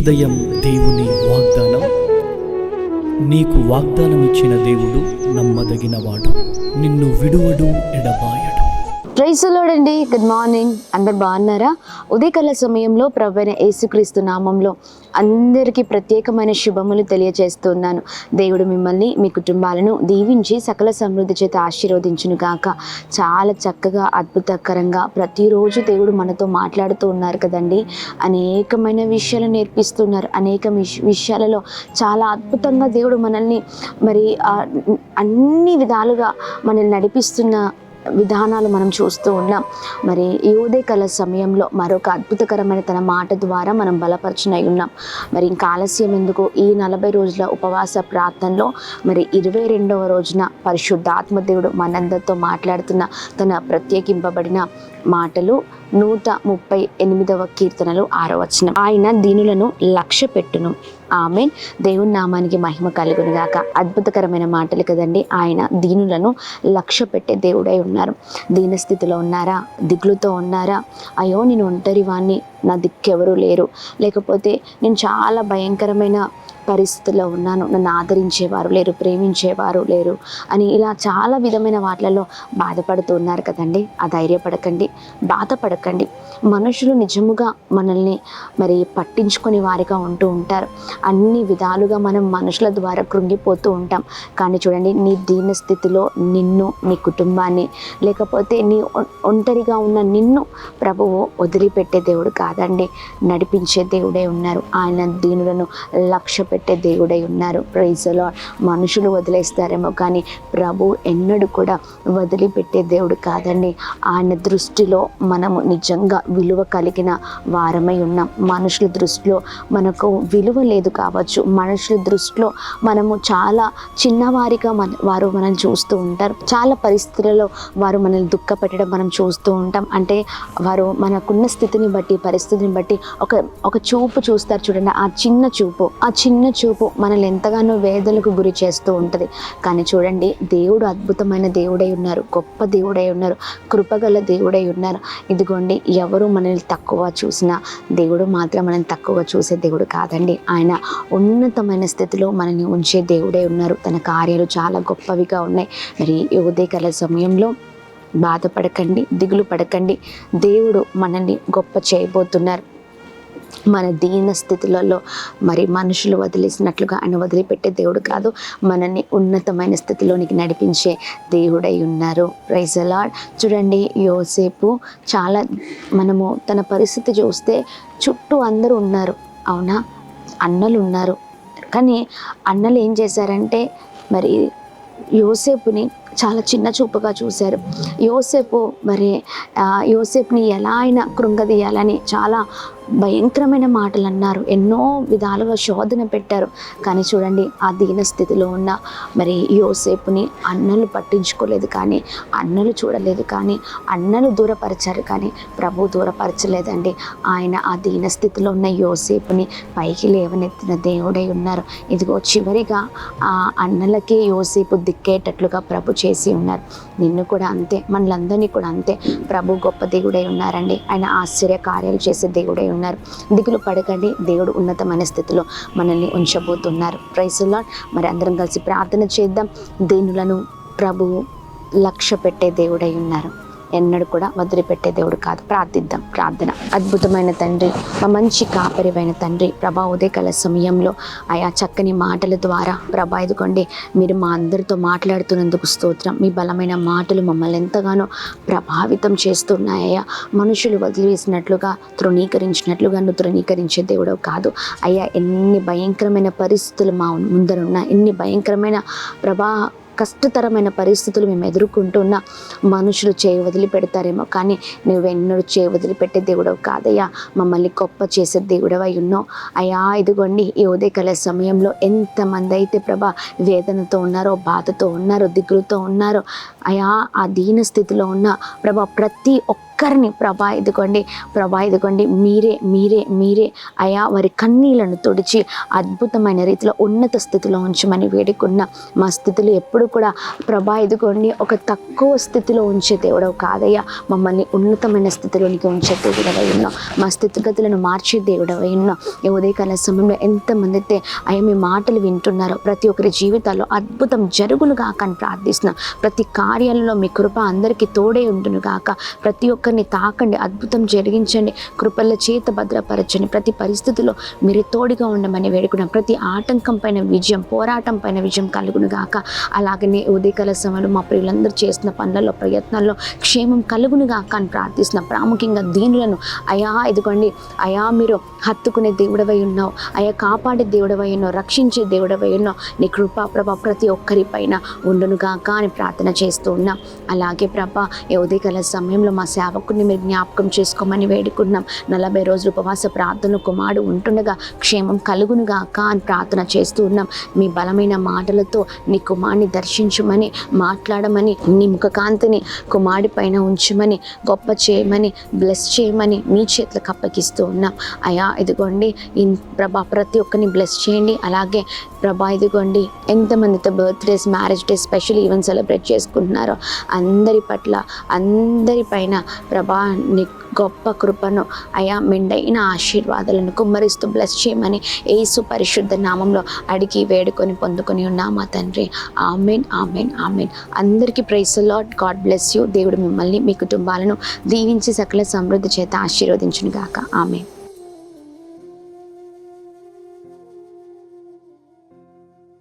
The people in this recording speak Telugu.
ఉదయం దేవుని వాగ్దానం. నీకు వాగ్దానం ఇచ్చిన దేవుడు నమ్మదగినవాడు, నిన్ను విడువడు, ఎడబాయడు. ప్రైజ్ ది లార్డ్ అండి. Good morning. అందరు బాగున్నారా? ఉదయకాల సమయంలో ప్రభువైన యేసుక్రీస్తు నామంలో అందరికీ ప్రత్యేకమైన శుభములు తెలియజేస్తున్నాను. దేవుడు మిమ్మల్ని, మీ కుటుంబాలను దీవించి సకల సమృద్ధి చేత ఆశీర్వదించును గాక. చాలా చక్కగా, అద్భుతకరంగా ప్రతిరోజు దేవుడు మనతో మాట్లాడుతూ ఉన్నారు కదండి. అనేకమైన విషయాలు నేర్పిస్తున్నారు. అనేక విషయాలలో చాలా అద్భుతంగా దేవుడు మనల్ని అన్ని విధాలుగా మనల్ని నడిపిస్తున్న విధానాలు మనం చూస్తూ ఉన్నాం. మరి ఈ ఉదయకాల సమయంలో మరొక అద్భుతకరమైన తన మాట ద్వారా మనం బలపరచునై ఉన్నాం. మరి ఇంకా ఆలస్యం ఎందుకు, ఈ 40 రోజుల ఉపవాస ప్రార్థనలో మరి 22వ రోజున పరిశుద్ధాత్మ దేవుడు మనందరితో మాట్లాడుతున్న తన ప్రత్యేకింపబడిన మాటలు 138వ కీర్తనలు 6వ వచనం. ఆయన దీనులను లక్ష్య పెట్టును. ఆమేన్. దేవుని నామానికి మహిమ కలుగును గాక. అద్భుతకరమైన మాటలు కదండి. ఆయన దీనులను లక్ష్య పెట్టే దేవుడై ఉన్నారు. దీనస్థితిలో ఉన్నారా? దిగులుతో ఉన్నారా? అయ్యో నేను ఒంటరి వాణ్ణి, నా దిక్కెవరూ లేరు, లేకపోతే నేను చాలా భయంకరమైన పరిస్థితుల్లో ఉన్నాను, నన్ను ఆదరించేవారు లేరు, ప్రేమించేవారు లేరు అని ఇలా చాలా విధమైన వాటిలలో బాధపడుతూ ఉన్నారు కదండి. ధైర్యపడకండి, బాధపడకండి. మనుషులు నిజముగా మనల్ని పట్టించుకొని వారిగా ఉంటూ ఉంటారు. అన్ని విధాలుగా మనం మనుషుల ద్వారా కృంగిపోతూ ఉంటాం. కానీ చూడండి, నీ దీన స్థితిలో నిన్ను, నీ కుటుంబాన్ని, లేకపోతే నీ ఒంటరిగా ఉన్న నిన్ను ప్రభువు వదిలిపెట్టే దేవుడు కాదండి, నడిపించే దేవుడే ఉన్నారు. ఆయన దీనులను లక్ష్య పెట్టే దేవుడై ఉన్నారు. Praise the lord. మనుషులు వదిలేస్తారేమో కానీ ప్రభు ఎన్నడూ కూడా వదిలిపెట్టే దేవుడు కాదండి. ఆయన దృష్టిలో మనము నిజంగా విలువ కలిగిన వారమై ఉన్నాం. మనుషుల దృష్టిలో మనకు విలువ లేదు కావచ్చు. మనుషుల దృష్టిలో మనము చాలా చిన్నవారిగా వారు మనల్ని చూస్తూ ఉంటారు. చాలా పరిస్థితులలో వారు మనల్ని దుఃఖపెట్టడం మనం చూస్తూ ఉంటాం. అంటే వారు మనకున్న స్థితిని బట్టి, పరిస్థితిని బట్టి ఒక చూపు చూస్తారు చూడండి. ఆ చిన్న చూపు మనల్ని ఎంతగానో వేదనలకు గురి చేస్తూ ఉంటుంది. కానీ చూడండి, దేవుడు అద్భుతమైన దేవుడై ఉన్నారు, గొప్ప దేవుడై ఉన్నారు, కృపగల దేవుడై ఉన్నారు. ఇదిగోండి, ఎవరు మనల్ని తక్కువ చూసినా దేవుడు మాత్రం మనల్ని తక్కువ చూసే దేవుడు కాదండి. ఆయన ఉన్నతమైన స్థితిలో మనల్ని ఉంచే దేవుడై ఉన్నారు. తన కార్యాలు చాలా గొప్పవిగా ఉన్నాయి. మరి ఈ ఉదయకాల సమయంలో బాధపడకండి, దిగులు పడకండి. దేవుడు మనల్ని గొప్ప చేయబోతున్నారు. మన దీన స్థితులలో మనుషులు వదిలేసినట్లుగా ఆయన వదిలిపెట్టే దేవుడు కాదు, మనల్ని ఉన్నతమైన స్థితిలోనికి నడిపించే దేవుడై ఉన్నారు. Praise the lord. చూడండి, యోసేపు చాలా మనము తన పరిస్థితి చూస్తే చుట్టూ అందరూ ఉన్నారు, అవునా, అన్నలు ఉన్నారు. కానీ అన్నలు ఏం చేశారంటే యోసేపుని చాలా చిన్న చూపుగా చూశారు. యోసేపుని ఎలా అయినా కృంగదీయాలని చాలా భయంకరమైన మాటలు అన్నారు. ఎన్నో విధాలుగా శోధన పెట్టారు. కానీ చూడండి, ఆ దీన స్థితిలో ఉన్న యోసేపుని అన్నలు పట్టించుకోలేదు, కానీ అన్నలు చూడలేదు, కానీ అన్నలు దూరపరిచారు, కానీ ప్రభు దూరపరచలేదండి. ఆయన ఆ దీన స్థితిలో ఉన్న యోసేపుని పైకి లేవనెత్తిన దేవుడై ఉన్నారు. ఇదిగో చివరిగా ఆ అన్నలకే యోసేపు దిక్కేటట్లుగా ప్రభు చేసి ఉన్నారు. నిన్ను కూడా అంతే, మనలందరినీ కూడా అంతే. ప్రభు గొప్ప దేవుడై ఉన్నారండి. ఆయన ఆశ్చర్య కార్యాలు చేసే దేవుడై ఉన్నారు. దిగులు పడకండి, దేవుడు ఉన్నతమైన స్థితిలో మనల్ని ఉంచబోతున్నారు. Praise the lord. అందరం కలిసి ప్రార్థన చేద్దాం. దీనులను ప్రభువు లక్ష్య పెట్టే దేవుడై ఉన్నారు, ఎన్నడూ కూడా వదిలిపెట్టే దేవుడు కాదు. ప్రార్థిద్దాం. ప్రార్థన. అద్భుతమైన తండ్రి, మా మంచి కాపరివైన తండ్రి, ప్రభా ఉదయకాల సమయంలో ఆయా చక్కని మాటల ద్వారా ప్రభా ఇదిగోండి, మీరు మా అందరితో మాట్లాడుతున్నందుకు స్తోత్రం. మీ బలమైన మాటలు మమ్మల్ని ఎంతగానో ప్రభావితం చేస్తున్నాయ్యా. మనుషులు వదిలివేసినట్లుగా, తృణీకరించినట్లుగా నువ్వు తృణీకరించే దేవుడు కాదు అయ్యా. ఎన్ని భయంకరమైన పరిస్థితులు మా ముందరున్నా, ఎన్ని భయంకరమైన కష్టతరమైన పరిస్థితులు మేము ఎదుర్కొంటున్నా మనుషులు చేయి వదిలిపెడతారేమో, కానీ నువ్వెన్నడూ చేయి వదిలిపెట్టే దేవుడవు కాదయ్యా. మమ్మల్ని గొప్ప చేసే దేవుడవై ఉన్నావు అయ్యా. ఇదిగోండి, ఈ ఉదయకాల సమయంలో ఎంతమంది అయితే ప్రభా వేదనతో ఉన్నారో, బాధతో ఉన్నారో, దిగులుతో ఉన్నారో అయ్యా, ఆ దీన స్థితిలో ఉన్న ప్రభా ప్రతి ఒక్క ఒక్కరిని ప్రభా ఇదిగోండి మీరే అయా వారి కన్నీళ్లను తుడిచి అద్భుతమైన రీతిలో ఉన్నత స్థితిలో ఉంచమని వేడుకున్న మా స్థితిలో ఎప్పుడు కూడా ప్రభా ఇదిగోండి ఒక తక్కువ స్థితిలో ఉంచే దేవుడవు కాదయ్యా, మమ్మల్ని ఉన్నతమైన స్థితిలోనికి ఉంచే దేవుడవై ఉన్నావు. మా స్థితిగతులను మార్చే దేవుడవై ఉన్నావు. ఈ ఉదయకాల సమయంలో ఎంతమంది అయితే అయ్యా మీ మాటలు వింటున్నారో ప్రతి ఒక్కరి జీవితాల్లో అద్భుతం జరుగును గాక అని ప్రార్థిస్తున్నాం. ప్రతి కార్యాలలో మీ కృప అందరికీ తోడే ఉండును గాక. ప్రతి ఒక్కరిని తాకండి, అద్భుతం జరిగించండి, కృపల చేత భద్రపరచండి. ప్రతి పరిస్థితిలో మీరు తోడుగా ఉండమని వేడుకున్నాం. ప్రతి ఆటంకం పైన విజయం, పోరాటం పైన విజయం కలుగును గాక. అలాగనే ఉదయకాల సమయంలో మా ప్రియులందరూ చేస్తున్న పనులలో ప్రయత్నాల్లో క్షేమం కలుగును గాక అని ప్రార్థిస్తున్నాం. ప్రాముఖ్యంగా దీనులను అయా ఇదిగోండి అయా మీరు హత్తుకునే దేవుడవై ఉన్నావు, అయా కాపాడే దేవుడవై ఉన్నావు, రక్షించే దేవుడవై ఉన్నావు. నీ కృపా ప్రభా ప్రతి ఒక్కరి పైన ఉండును గాక అని ప్రార్థన చేస్తూ ఉన్నాం. అలాగే ప్రభా ఈ ఉదయకాల సమయంలో మా సేవకుని మీరు జ్ఞాపకం చేసుకోమని వేడుకున్నాం. 40 రోజులు ఉపవాస ప్రార్థనలు కుమారుడు ఉంటుండగా క్షేమం కలుగును గాక అని ప్రార్థన చేస్తూ ఉన్నాం. మీ బలమైన మాటలతో నీ కుమారుని దర్శించమని, మాట్లాడమని, నీ ముఖకాంతిని కుమారుడి పైన ఉంచమని, గొప్ప చేయమని, బ్లెస్ చేయమని మీ చేతులకు అప్పగిస్తూ ఉన్నాం. అయా ఇదిగోండి ప్రభా ప్రతి ఒక్కరిని బ్లెస్ చేయండి. అలాగే ప్రభా ఇదిగోండి ఎంతమందితో birthdays, marriage days, special event celebrate చేసుకుంటున్నారో అందరిపైన ప్రభా నీ గొప్ప కృపను అయా మెండైన ఆశీర్వాదాలను కుమ్మరిస్తూ బ్లెస్ చేయమని యేసు పరిశుద్ధ నామంలో అడిగి వేడుకొని పొందుకొని ఉన్నామా తండ్రి. ఆమెన్ ఆమెన్ ఆమెన్. అందరికీ praise the Lord. God bless you. దేవుడు మిమ్మల్ని మీ కుటుంబాలను దీవించి సకల సమృద్ధి చేత ఆశీర్వదించును గాక. ఆమెన్.